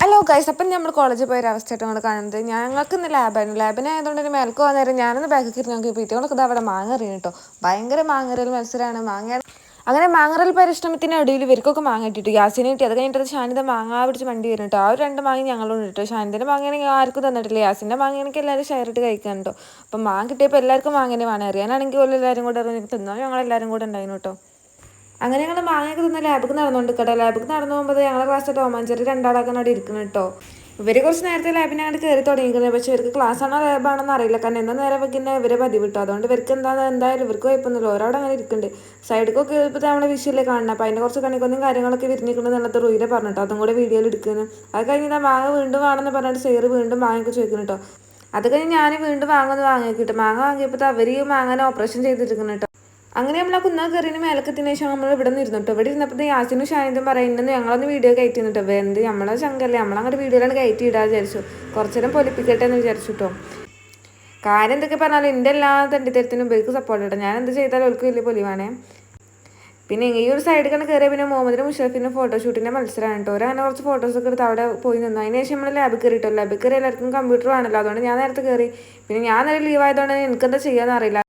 Hello guys, അപ്പം നമ്മൾ കോളേജിൽ പോയ ഒരു അവസ്ഥയായിട്ട് നമ്മൾ കാണുന്നത് ഞങ്ങൾക്ക് ഇന്ന് ലാബിനായതുകൊണ്ട് തന്നെ മേൽക്ക് വന്ന നേരം ഞാനൊന്ന് ബാക്കിൽ കയറി ഞങ്ങൾക്ക് പിറ്റേണൊക്കെ ഇത് അവിടെ മാങ്ങ എറിയും കേട്ടോ. ഭയങ്കര മാങ്ങറിയൽ മത്സരമാണ്. അങ്ങനെ മാങ്ങറൽ പരിശ്രമത്തിന് ഇടയിൽ ഇവർക്കൊക്കെ മാങ്ങ കിട്ടിയിട്ട് യാസിനെ കിട്ടി. അത് കഴിഞ്ഞിട്ട് ഷാനിത മാങ്ങ പിടിച്ച് വണ്ടി വരും കേട്ടോ. ആ ഒരു 2 മാങ്ങ ഞങ്ങളോട് ഇട്ടോ. ഷാനിൻ്റെ മാങ്ങയാണെങ്കിൽ ആർക്കും തന്നിട്ടില്ല. യാസിൻ്റെ മാങ്ങയാണെങ്കിൽ എല്ലാവരും ഷെയർ ഇട്ട് കഴിക്കാൻ കേട്ടോ. അപ്പം മാങ്ങ കിട്ടിയപ്പോൾ എല്ലാവർക്കും മാങ്ങനെ വേണം. അറിയാനാണെങ്കിൽ പോലും എല്ലാവരും കൂടെ തിന്നോ ഞങ്ങളെല്ലാവരും കൂടെ ഉണ്ടായിരുന്നു കേട്ടോ. അങ്ങനെ ഞങ്ങൾ മാങ്ങയൊക്കെ തിന്ന് ലാബിക്ക് നടന്നുകൊണ്ട് കേട്ടോ. ലാബിക്ക് നടന്നു പോകുമ്പോൾ ഞങ്ങളുടെ ക്ലാസ്സിൽ ടോമാഞ്ചേരി രണ്ടാളാക്കാൻ അവിടെ ഇരിക്കുന്നു കേട്ടോ. ഇവർ കുറച്ച് നേരത്തെ ലാബിനെ അങ്ങോട്ട് കയറി തുടങ്ങിയിരിക്കുന്നത്. പക്ഷേ ഇവർക്ക് ക്ലാസ് ആണോ ലാബാണെന്ന് അറിയില്ല. കാരണം എന്താ നേരെ വെക്കുന്ന ഇവരെ പതിവ് കിട്ടും. അതുകൊണ്ട് ഇവർക്ക് എന്തായാലും ഇവർക്ക് കുഴപ്പമൊന്നുമില്ല. ഓരോടെ അങ്ങനെ ഇരിക്കുന്നുണ്ട്. സൈഡിലൊക്കെ ഇപ്പോൾ നമ്മളെ വിഷയമില്ലേ കാണണം. അപ്പോൾ അതിൻ്റെ കുറച്ച് കണിക്കൊന്നും കാര്യങ്ങളൊക്കെ വിരിഞ്ഞിരിക്കുന്നത് എന്നുള്ളത് റൂയിലെ പറഞ്ഞിട്ടോ. അതും കൂടെ വീഡിയോയിൽ എടുക്കുന്നു. അത് കഴിഞ്ഞാൽ മാങ്ങ വീണ്ടും വേണമെന്ന് പറഞ്ഞിട്ട് സെയർ വീണ്ടും മാങ്ങയൊക്കെ ചോദിക്കുന്നു കേട്ടോ. അത് കഴിഞ്ഞ് ഞാൻ വീണ്ടും വാങ്ങി കിട്ടും. മാങ്ങ വാങ്ങിയപ്പോൾ അവർ ഈ മാങ്ങനെ ഓപ്പറേഷൻ ചെയ്തിരിക്കുന്നു കേട്ടോ. അങ്ങനെ നമ്മൾ ആ കുന്നാ കയറിന് മേലക്കത്തിന് ശേഷം നമ്മൾ ഇവിടെ നിന്ന് ഇരുന്നിട്ടോ. ഇവിടെ ഇരുന്നപ്പോൾ യാസിനും ഷാനിതും പറയുന്നത് ഞങ്ങളൊന്ന് വീഡിയോ കയറ്റി നിന്നിട്ടോ. എന്ത് നമ്മളെ ശങ്കല്ലേ നമ്മളങ്ങോട്ട് വീഡിയോയിലാണ് കയറ്റി ഇടാൻ വിചാരിച്ചു. കുറച്ചു നേരം പൊലിപ്പിക്കട്ടെ എന്ന് വിചാരിച്ചു കേട്ടോ. കാര്യം എന്തൊക്കെ പറഞ്ഞാലും എൻ്റെ എല്ലാ തണ്ടിത്തരത്തിനും ഇവർക്ക് സപ്പോർട്ട് കേട്ടോ. ഞാൻ എന്ത് ചെയ്താലും അവർക്ക് വലിയ പൊലിവാണേ. പിന്നെ ഈ ഒരു സൈഡിൽ കണ്ട് കയറിയ പിന്നെ മുഹമ്മദിനും മുഷറഫിനും ഫോട്ടോഷൂട്ടിൻ്റെ മത്സരമാണ് കേട്ടോ. അങ്ങനെ കുറച്ച് ഫോട്ടോസൊക്കെ എടുത്ത് അവിടെ പോയി നിന്നു. അതിന് ശേഷം നമ്മൾ ലാബിൽ കയറിയിട്ടോ. ലാബിൽ കയറി എല്ലാവർക്കും കമ്പ്യൂട്ടർ ആണല്ലോ. അതുകൊണ്ട് ഞാൻ നേരത്തെ കയറി. പിന്നെ ഞാൻ നേരെ ലീവ് ആയതുകൊണ്ട് എനിക്കെന്താ ചെയ്യാമെന്ന് അറിയില്ല.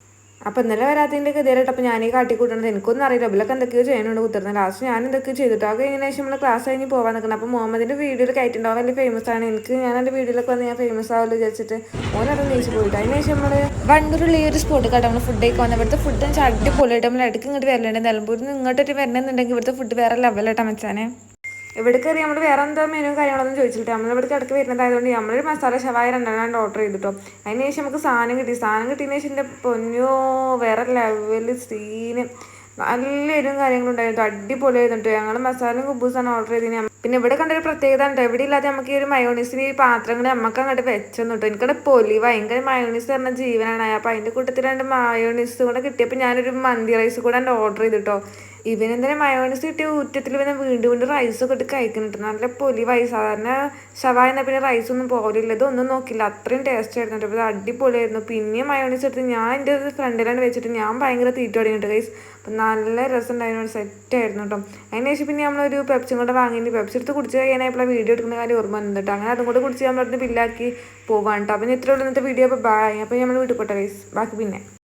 അപ്പം ഇന്നലെ വരാത്തതിൻ്റെ ഗതിയായിട്ട് അപ്പം ഞാൻ ഈ കാട്ടിക്കൂട്ടുന്നത് എനിക്കൊന്നും അറിയില്ല. ഇവലൊക്കെ എന്തൊക്കെയോ ചെയ്യുന്നുണ്ട് കുത്തിരുന്നത്. ലാസ്റ്റ് ഞാൻ എന്തൊക്കെയോ ചെയ്തിട്ടോ. അത് കഴിഞ്ഞ ശേഷം നമ്മൾ ക്ലാസ് കഴിഞ്ഞ് പോകാൻ നിൽക്കണം. അപ്പം മുഹമ്മദിൻ്റെ വീഡിയോയിൽ കയറ്റുണ്ടാവും വലിയ ഫേമസ് ആണ്. ഞാൻ എൻ്റെ വീഡിയോയിലൊക്കെ വന്ന് ഞാൻ ഫേമസ് ആവുമല്ലോ വിചാരിച്ചിട്ട് ഓനത് നീച്ച് പോയിട്ട് അതിന് ശേഷം നമ്മൾ വണ്ടൂരുള്ള ഈ ഒരു സ്പോട്ട് കേട്ടോ. നമ്മൾ ഫുഡ് കഴിക്കാൻ വന്നത്. ഇവിടുത്തെ ഫുഡ് വെച്ചാൽ അടിപൊളിയായിട്ട് നമ്മൾ ഇടയ്ക്ക് ഇങ്ങോട്ട് വരലുണ്ട്. നിലമ്പൂരിൽ നിന്ന് ഇങ്ങോട്ടൊരു വരണമെന്നുണ്ടെങ്കിൽ ഇവിടുത്തെ ഫുഡ് വേറെ ലെവലായിട്ടാണ് വെച്ചാൽ. ഇവിടെ കയറി നമ്മൾ വേറെ എന്താ മെനു കാര്യങ്ങളൊന്നും ചോദിച്ചിട്ട് നമ്മളിവിടെ ഇടയ്ക്ക് വരുന്നതായതുകൊണ്ട് നമ്മളൊരു മസാല ഷവായ 2 ഓർഡർ ചെയ്തിട്ടോ. അതിന് ശേഷം നമുക്ക് സാധനം കിട്ടിയതിന് ശേഷം എൻ്റെ പൊന്നോ വേറെ ലെവല് സീന് നല്ല എരിവും കാര്യങ്ങളും ഉണ്ടായിരുന്നു. അടിപൊളിയായിരുന്നു. ഞങ്ങൾ മസാലയും കുബൂസാണ് ഓർഡർ ചെയ്തത്. പിന്നെ ഇവിടെ കണ്ടൊരു പ്രത്യേകത ഉണ്ട്. ഇവിടെ ഇല്ലാതെ നമുക്ക് ഈ ഒരു മയോണീസിന് ഈ പാത്രങ്ങൾ നമുക്ക് അങ്ങോട്ട് വെച്ചെന്നു കേട്ടോ. എനിക്കവിടെ പൊലി ഭയങ്കര മയോണീസ് പറഞ്ഞ ജീവനാണ്. അപ്പോൾ അതിൻ്റെ കൂട്ടത്തിൽ 2 മയോണീസ് കൂടെ കിട്ടിയപ്പോൾ ഞാനൊരു മന്തി റൈസ് കൂടെ ഓർഡർ ചെയ്തിട്ടോ. ഇവനെന്തിനാ മയോണീസ് കിട്ടിയ ഊറ്റത്തിൽ ഇവനെ വീണ്ടും റൈസൊക്കെ ഇട്ട് കഴിക്കുന്നുണ്ട്. നല്ല പൊലിവായി. സാധാരണ ഷവായ എന്നാൽ പിന്നെ റൈസൊന്നും പോലില്ല. ഇതൊന്നും നോക്കില്ല. അത്രയും ടേസ്റ്റ് ആയിരുന്നു കേട്ടോ. അപ്പോൾ അത് അടിപൊളിയായിരുന്നു. പിന്നെയും മയോണീസ് എടുത്ത് ഞാൻ എൻ്റെ ഫ്രണ്ടിലാണ് വെച്ചിട്ട് ഞാൻ ഭയങ്കര തീറ്റ തുടങ്ങിയിട്ട് ഗൈസ്. അപ്പം നല്ല രസം ഉണ്ടായിരുന്നു. സെറ്റായിരുന്നു കേട്ടോ. അതിന് ശേഷം പിന്നെ നമ്മളൊരു പെപ്സും കൂടെ വാങ്ങിയിട്ട് പെപ്സി എടുത്ത് കുടിച്ച് കഴിയാനായപ്പോൾ വീഡിയോ എടുക്കുന്ന കാര്യം ഓർമ്മ വന്നിട്ട് അങ്ങനെ അതും കൂടെ കുടിച്ച് ഞാൻ പറഞ്ഞ് ബില്ലാക്കി പോകാൻ കേട്ടോ. അപ്പം ഇത്രയുള്ളൂ ഇന്നത്തെ വീഡിയോ. അപ്പോൾ ബൈ. അപ്പോൾ നമ്മൾ വീട്ടിൽ പോട്ടെ ഗൈസ്. ബാക്കി പിന്നെ